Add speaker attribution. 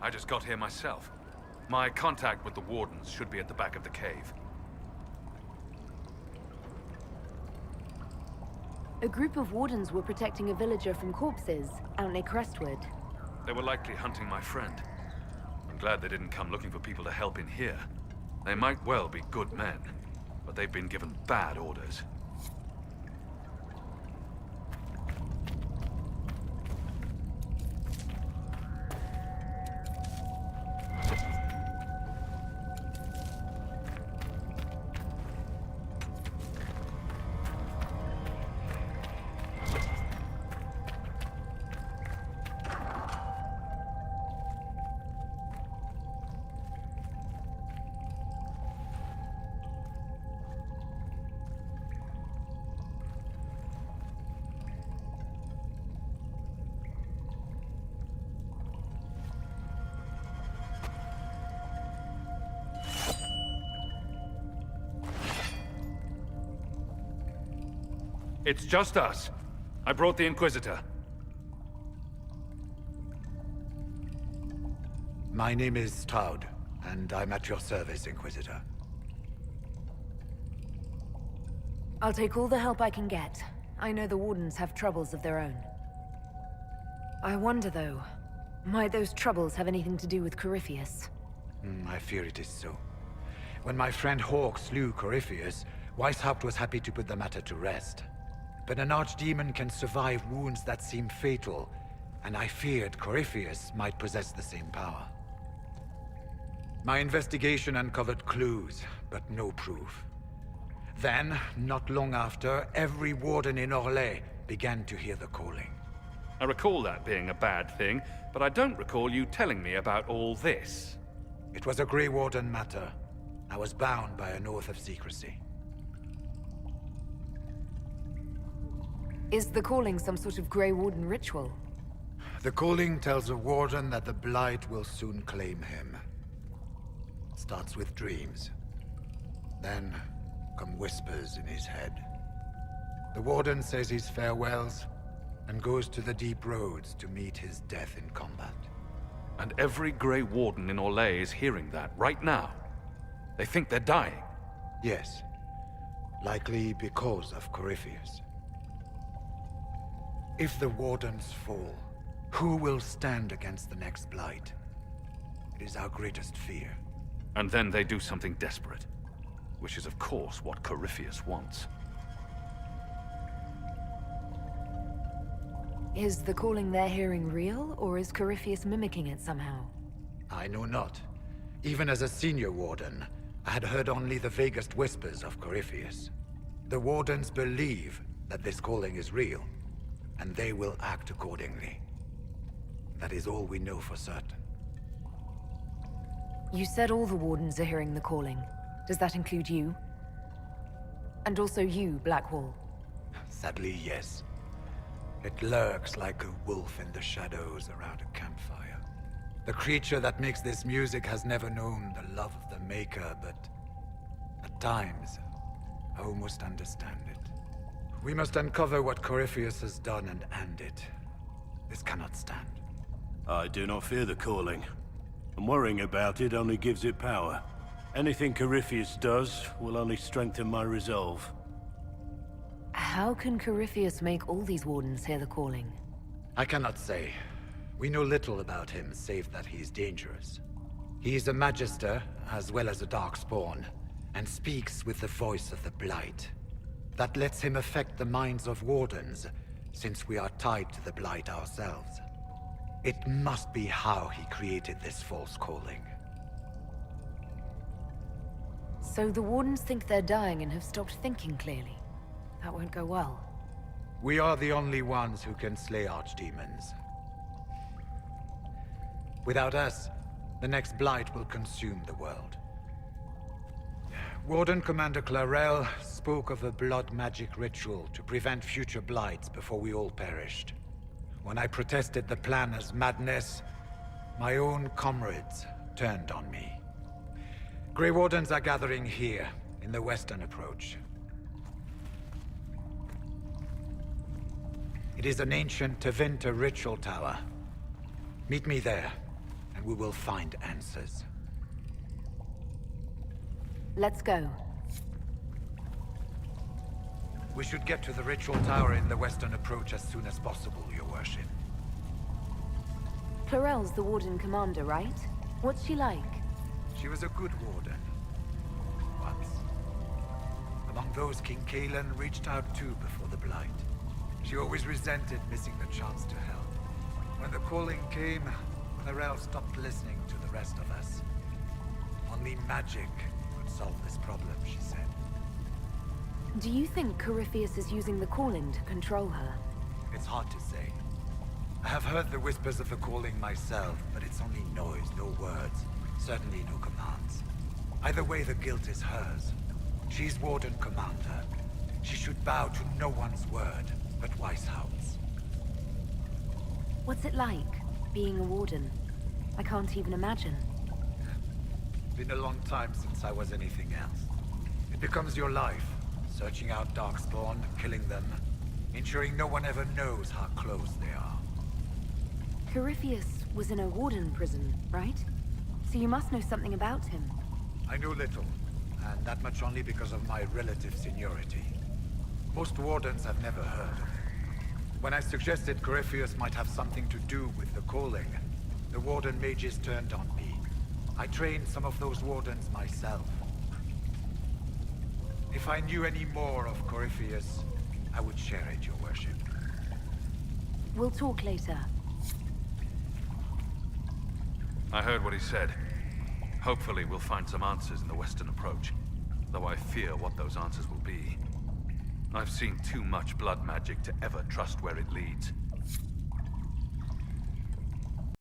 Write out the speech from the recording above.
Speaker 1: I just got here myself. My contact with the Wardens should be at the back of the cave.
Speaker 2: A group of Wardens were protecting a villager from corpses out near Crestwood.
Speaker 1: They were likely hunting my friend. I'm glad they didn't come looking for people to help in here. They might well be good men, but they've been given bad orders. It's just us. I brought the Inquisitor.
Speaker 3: My name is Toud, and I'm at your service, Inquisitor.
Speaker 2: I'll take all the help I can get. I know the Wardens have troubles of their own. I wonder, though, might those troubles have anything to do with Corypheus?
Speaker 3: I fear it is so. When my friend Hawke slew Corypheus, Weishaupt was happy to put the matter to rest. But an archdemon can survive wounds that seem fatal, and I feared Corypheus might possess the same power. My investigation uncovered clues, but no proof. Then, not long after, every warden in Orlais began to hear the calling.
Speaker 1: I recall that being a bad thing, but I don't recall you telling me about all this.
Speaker 3: It was a Grey Warden matter. I was bound by an oath of secrecy.
Speaker 2: Is the calling some sort of Grey Warden ritual?
Speaker 3: The calling tells a warden that the Blight will soon claim him. It starts with dreams. Then come whispers in his head. The warden says his farewells and goes to the deep roads to meet his death in combat.
Speaker 1: And every Grey Warden in Orlais is hearing that right now. They think they're dying.
Speaker 3: Yes. Likely because of Corypheus. If the Wardens fall, who will stand against the next Blight? It is our greatest fear.
Speaker 1: And then they do something desperate. Which is, of course, what Corypheus wants.
Speaker 2: Is the calling they're hearing real, or is Corypheus mimicking it somehow?
Speaker 3: I know not. Even as a senior Warden, I had heard only the vaguest whispers of Corypheus. The Wardens believe that this calling is real, and they will act accordingly. That is all we know for certain.
Speaker 2: You said all the Wardens are hearing the calling. Does that include you? And also you, Blackwall?
Speaker 3: Sadly, yes. It lurks like a wolf in the shadows around a campfire. The creature that makes this music has never known the love of the Maker, but at times, I almost understand it. We must uncover what Corypheus has done and end it. This cannot stand.
Speaker 4: I do not fear the calling. And worrying about it only gives it power. Anything Corypheus does will only strengthen my resolve.
Speaker 2: How can Corypheus make all these Wardens hear the calling?
Speaker 3: I cannot say. We know little about him, save that he is dangerous. He is a Magister, as well as a Darkspawn, and speaks with the voice of the Blight. That lets him affect the minds of Wardens, since we are tied to the Blight ourselves. It must be how he created this false calling.
Speaker 2: So the Wardens think they're dying and have stopped thinking clearly. That won't go well.
Speaker 3: We are the only ones who can slay archdemons. Without us, the next Blight will consume the world. Warden Commander Clarel spoke of a blood magic ritual to prevent future Blights before we all perished. When I protested the plan as madness, my own comrades turned on me. Grey Wardens are gathering here, in the western approach. It is an ancient Tevinter ritual tower. Meet me there. and we will find answers.
Speaker 2: Let's go.
Speaker 3: We should get to the ritual tower in the western approach as soon as possible, Your Worship.
Speaker 2: Chlorel's the Warden Commander, right? What's she like?
Speaker 3: She was a good warden. Once. Among those King Kalen reached out to before the Blight. She always resented missing the chance to help. When the calling came, Chlorel stopped listening to the rest of us. Only magic could solve this problem, she said.
Speaker 2: Do you think Corypheus is using the calling to control her?
Speaker 3: It's hard to say. I have heard the whispers of the calling myself, but it's only noise, no words. Certainly no commands. Either way, the guilt is hers. She's Warden Commander. She should bow to no one's word but Weishaupt's.
Speaker 2: What's it like, being a Warden? I can't even imagine.
Speaker 3: Been a long time since I was anything else. It becomes your life, searching out Darkspawn, killing them, ensuring no one ever knows how close they are.
Speaker 2: Corypheus was in a Warden prison, right? So you must know something about him.
Speaker 3: I know little, and that much only because of my relative seniority. Most Wardens have never heard of him. When I suggested Corypheus might have something to do with the calling, the Warden mages turned on me. I trained some of those Wardens myself. If I knew any more of Corypheus, I would share it, Your Worship.
Speaker 2: We'll talk later.
Speaker 1: I heard what he said. Hopefully we'll find some answers in the western approach, though I fear what those answers will be. I've seen too much blood magic to ever trust where it leads.